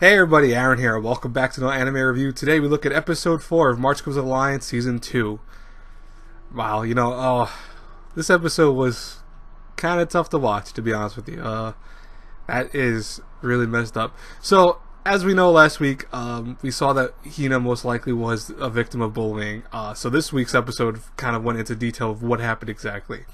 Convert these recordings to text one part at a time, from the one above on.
Hey everybody, Aaron here. Welcome back to No Anime Review. Today we look at episode 4 of March Comes Alliance Season 2. Wow, this episode was kind of tough to watch, to be honest with you. That is really messed up. So, as we know last week, we saw that Hina most likely was a victim of bullying. So this week's episode kind of went into detail of what happened exactly.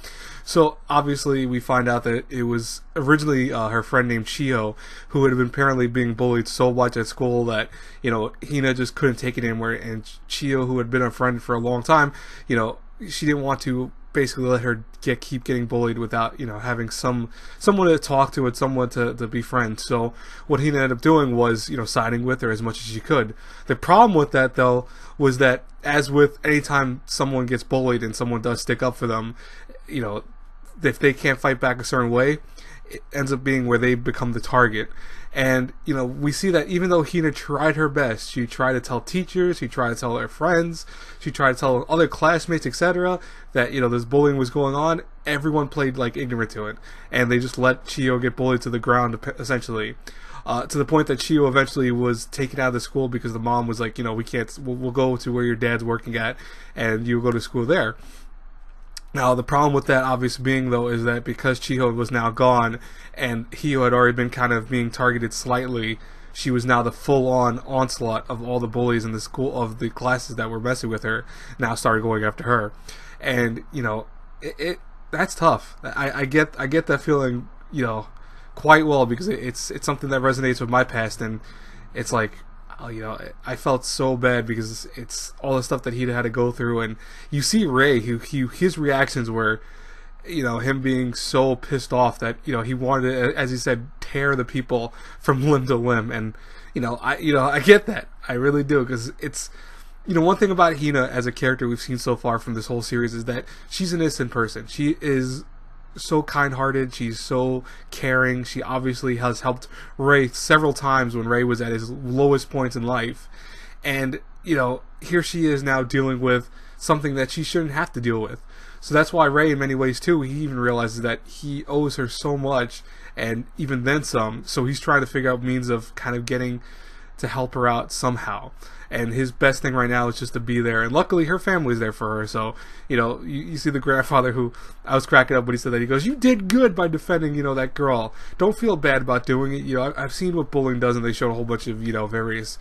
So obviously we find out that it was originally her friend named Chiyo who had been apparently being bullied so much at school that, Hina just couldn't take it anymore. And Chiyo, who had been a friend for a long time, she didn't want to basically let her keep getting bullied without having someone to talk to and someone to befriend. So what he ended up doing was siding with her as much as she could. The problem with that though was that, as with any time someone gets bullied and someone does stick up for them, if they can't fight back a certain way, it ends up being where they become the target. And we see that even though Hina tried her best, she tried to tell teachers, she tried to tell her friends, she tried to tell other classmates, etc., that this bullying was going on, everyone played like ignorant to it, and they just let Chiyo get bullied to the ground, essentially, to the point that Chiyo eventually was taken out of the school because the mom was like, we'll go to where your dad's working at, and you go to school there. Now, the problem with that, obviously, being, though, is that because Chiyo was now gone, and Hio had already been kind of being targeted slightly, she was now the full-on onslaught of all the bullies in the school, of the classes that were messing with her, now started going after her. And, that's tough. I get that feeling, quite well, because it's something that resonates with my past, and it's like, I felt so bad because it's all the stuff that he had to go through. And you see Ray, his reactions were, him being so pissed off that, he wanted to, as he said, tear the people from limb to limb. And, I get that. I really do, because it's, one thing about Hina as a character we've seen so far from this whole series is that she's an innocent person. She is so kind-hearted, she's so caring. She obviously has helped Ray several times when Ray was at his lowest points in life, and here she is now dealing with something that she shouldn't have to deal with. So that's why Ray, in many ways too, he even realizes that he owes her so much, and even then some, so he's trying to figure out means of kind of getting to help her out somehow. And his best thing right now is just to be there. And luckily, her family's there for her. So, you see the grandfather, who I was cracking up when he said that. He goes, "You did good by defending, that girl. Don't feel bad about doing it. I've seen what bullying does," and they showed a whole bunch of, various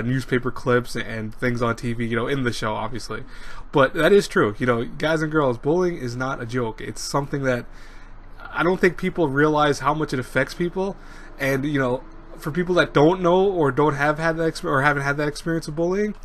newspaper clips and things on TV, in the show, obviously. But that is true. Guys and girls, bullying is not a joke. It's something that I don't think people realize how much it affects people. And, for people that don't know or don't have had that or haven't had that experience of bullying,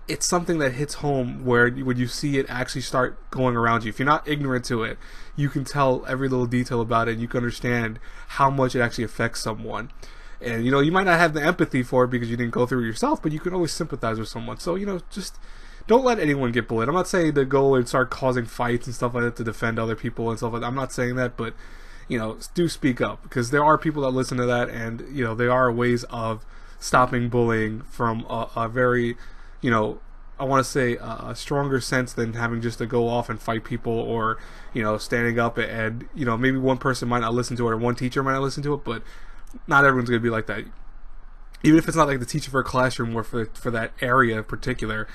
it's something that hits home when you see it actually start going around you. If you're not ignorant to it, you can tell every little detail about it, and you can understand how much it actually affects someone. And you might not have the empathy for it because you didn't go through it yourself, but you can always sympathize with someone. So just don't let anyone get bullied. I'm not saying to go and start causing fights and stuff like that to defend other people and stuff like that. I'm not saying that, but do speak up, because there are people that listen to that, and there are ways of stopping bullying from a very, I want to say a stronger sense than having just to go off and fight people, or standing up and maybe one person might not listen to it, or one teacher might not listen to it, but not everyone's going to be like that. Even if it's not like the teacher for a classroom or for that area in particular,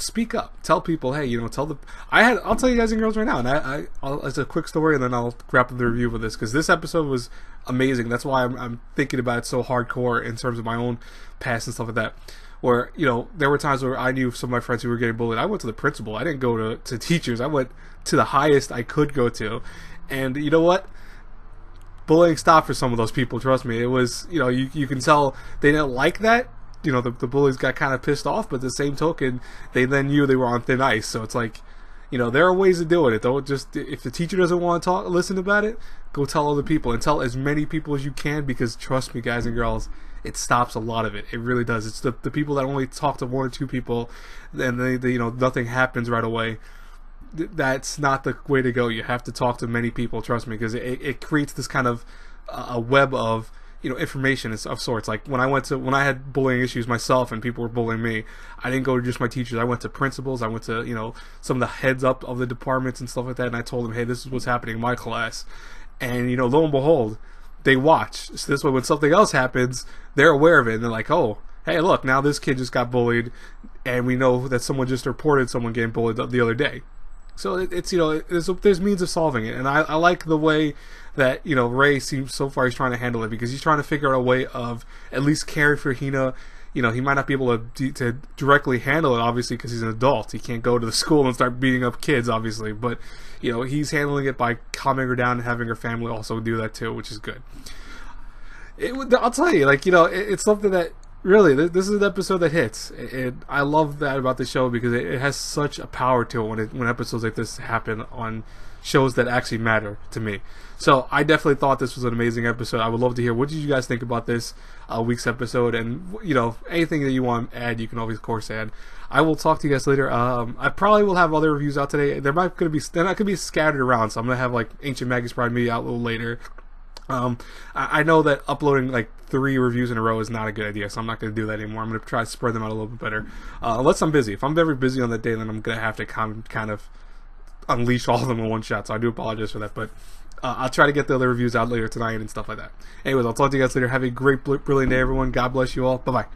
speak up. Tell people, hey, I'll tell you guys and girls right now, and it's a quick story, and then I'll wrap up the review with this, because this episode was amazing. That's why I'm thinking about it so hardcore in terms of my own past and stuff like that, where, there were times where I knew some of my friends who were getting bullied. I went to the principal. I didn't go to teachers. I went to the highest I could go to, and you know what? Bullying stopped for some of those people, trust me. It was, you can tell they didn't like that. The bullies got kind of pissed off, but at the same token, they then knew they were on thin ice. So it's like, there are ways of doing it. Don't just, if the teacher doesn't want to listen about it, go tell other people, and tell as many people as you can, because trust me, guys and girls, it stops a lot of it. It really does. It's the people that only talk to one or two people, and they nothing happens right away. That's not the way to go. You have to talk to many people, trust me, because it creates this kind of a web of information of sorts. Like when I had bullying issues myself and people were bullying me, I didn't go to just my teachers. I went to principals. I went to some of the heads up of the departments and stuff like that, and I told them, hey, this is what's happening in my class. And lo and behold, they watch. So this way, when something else happens, they're aware of it, and they're like, oh, hey, look, now this kid just got bullied, and we know that someone just reported someone getting bullied the other day. So it's, you know, there's means of solving it, and I like the way that, you know, Ray seems so far he's trying to handle it, because he's trying to figure out a way of at least caring for Hina. You know, he might not be able to directly handle it, obviously, because he's an adult. He can't go to the school and start beating up kids, obviously, but, you know, he's handling it by calming her down and having her family also do that too, which is good. I'll tell you, like, you know, it's something that really, this is an episode that hits. I love that about the show, because it has such a power to it when episodes like this happen on shows that actually matter to me. So I definitely thought this was an amazing episode. I would love to hear, what did you guys think about this week's episode? And, you know, anything that you want to add, you can always, of course, add. I will talk to you guys later. I probably will have other reviews out today. They're not going to be scattered around, so I'm going to have, like, Ancient Maggie's Pride maybe out a little later. I know that uploading like 3 reviews in a row is not a good idea, so I'm not going to do that anymore. I'm going to try to spread them out a little bit better. Unless I'm busy. If I'm very busy on that day, then I'm going to have to kind of unleash all of them in one shot, so I do apologize for that. But I'll try to get the other reviews out later tonight and stuff like that. Anyways, I'll talk to you guys later. Have a great, brilliant day, everyone. God bless you all. Bye-bye.